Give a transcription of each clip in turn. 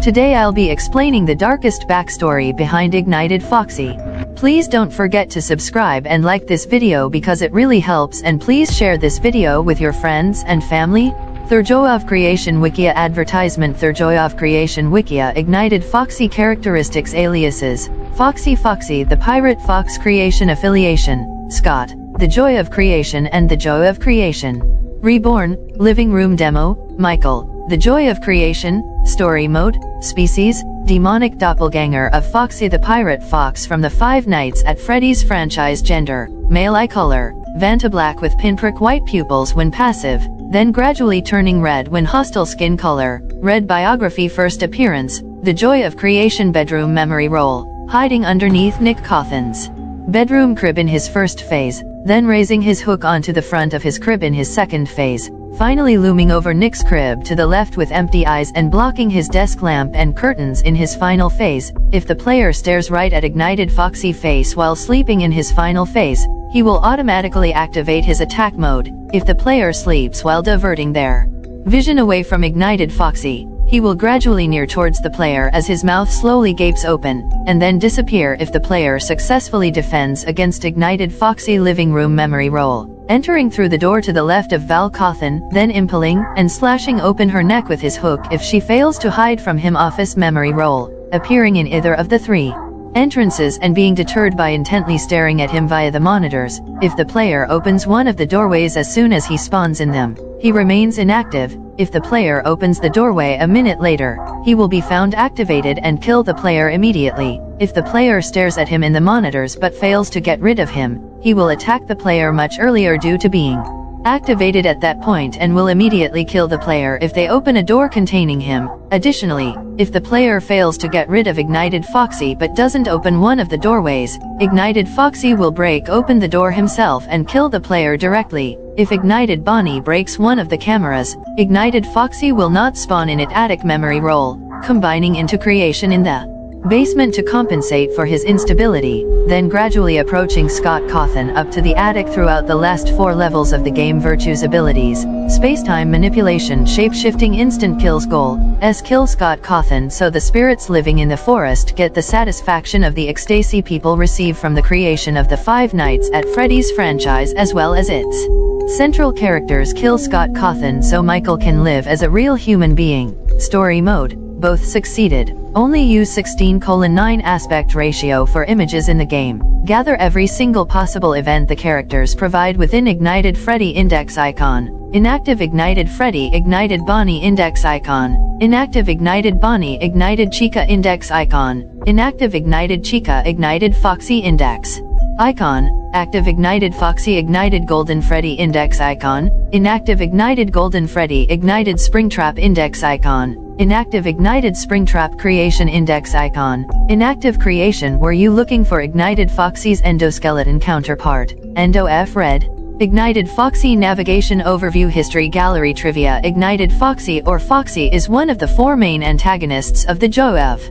Today I'll be explaining the darkest backstory behind Ignited Foxy. Please don't forget to subscribe and like this video because it really helps, and please share this video with your friends and family. Thurjoy Creation Wikia Advertisement. Thurjoy Creation Wikia Ignited Foxy Characteristics Aliases: Foxy the Pirate Fox Creation Affiliation: Scott, the Joy of Creation and the Joy of Creation. Reborn, Living Room Demo: Michael, the Joy of Creation. Story Mode: Species, Demonic Doppelganger of Foxy the Pirate Fox from the Five Nights at Freddy's franchise. Gender: Male. Eye color: Vanta black with pinprick white pupils when passive, then gradually turning red when hostile. Skin color: red. Biography. First appearance: The Joy of Creation. Bedroom memory role: hiding underneath Nick Cawthon's bedroom crib in his first phase, then raising his hook onto the front of his crib in his second phase, finally looming over Nick's crib to the left with empty eyes and blocking his desk lamp and curtains in his final phase. If the player stares right at Ignited Foxy face while sleeping in his final phase, he will automatically activate his attack mode. If the player sleeps while diverting their vision away from Ignited Foxy, he will gradually near towards the player as his mouth slowly gapes open, and then disappear if the player successfully defends against Ignited Foxy. Living room memory role: entering through the door to the left of Val Cawthon, then impaling and slashing open her neck with his hook if she fails to hide from him. Office memory role: appearing in either of the three entrances and being deterred by intently staring at him via the monitors. If the player opens one of the doorways as soon as he spawns in them, he remains inactive. If the player opens the doorway a minute later, he will be found activated and kill the player immediately. If the player stares at him in the monitors but fails to get rid of him, he will attack the player much earlier due to being activated at that point, and will immediately kill the player if they open a door containing him. Additionally, if the player fails to get rid of Ignited Foxy but doesn't open one of the doorways, Ignited Foxy will break open the door himself and kill the player directly. If Ignited Bonnie breaks one of the cameras, Ignited Foxy will not spawn in it. Attic memory role: combining into creation in the basement to compensate for his instability, then gradually approaching Scott Cawthon up to the attic throughout the last 4 levels of the game. Virtues: abilities, spacetime manipulation, shape-shifting, instant kills. Goal: kill Scott Cawthon so the spirits living in the forest get the satisfaction of the ecstasy people receive from the creation of the Five Nights at Freddy's franchise as well as its central characters. Kill Scott Cawthon so Michael can live as a real human being. Story Mode: both succeeded. Only use 16:9 aspect ratio for images in the game. Gather every single possible event the characters provide within Ignited Freddy index icon. Inactive Ignited Freddy, Ignited Bonnie index icon. Inactive Ignited Bonnie, Ignited Chica index icon. Inactive Ignited Chica, Ignited Foxy index icon. Active Ignited Foxy, Ignited Golden Freddy index icon. Inactive Ignited Golden Freddy, Ignited Springtrap index icon. Inactive Ignited Springtrap Creation index icon. Inactive Creation. Were you looking for Ignited Foxy's endoskeleton counterpart, Endo F Red? Ignited Foxy Navigation Overview History Gallery Trivia. Ignited Foxy or Foxy is one of the 4 main antagonists of the Joy of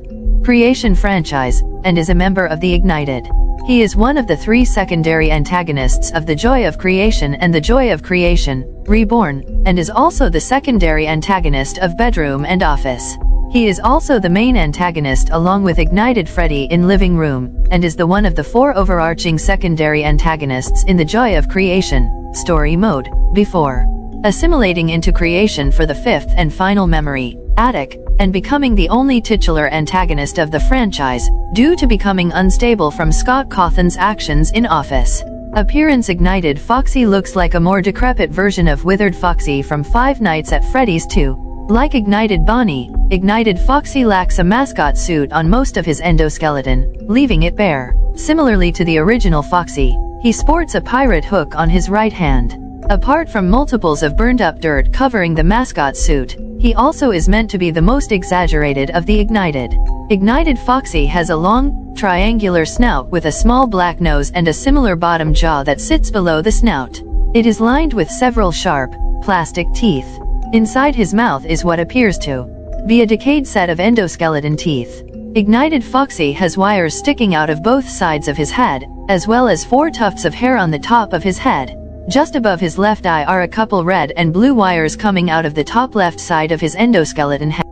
Creation franchise, and is a member of the Ignited. He is one of the 3 secondary antagonists of the Joy of Creation and the Joy of Creation Reborn, and is also the secondary antagonist of Bedroom and Office. He is also the main antagonist along with Ignited Freddy in Living Room, and is the one of the 4 overarching secondary antagonists in the Joy of Creation Story Mode. Before assimilating into creation for the 5th and final memory, Attic, and becoming the only titular antagonist of the franchise, due to becoming unstable from Scott Cawthon's actions in Office. Appearance: Ignited Foxy looks like a more decrepit version of Withered Foxy from Five Nights at Freddy's 2. Like Ignited Bonnie, Ignited Foxy lacks a mascot suit on most of his endoskeleton, leaving it bare. Similarly to the original Foxy, he sports a pirate hook on his right hand. Apart from multiples of burned-up dirt covering the mascot suit, he also is meant to be the most exaggerated of the Ignited. Ignited Foxy has a long, triangular snout with a small black nose and a similar bottom jaw that sits below the snout. It is lined with several sharp, plastic teeth. Inside his mouth is what appears to be a decayed set of endoskeleton teeth. Ignited Foxy has wires sticking out of both sides of his head, as well as 4 tufts of hair on the top of his head. Just above his left eye are a couple red and blue wires coming out of the top left side of his endoskeleton head.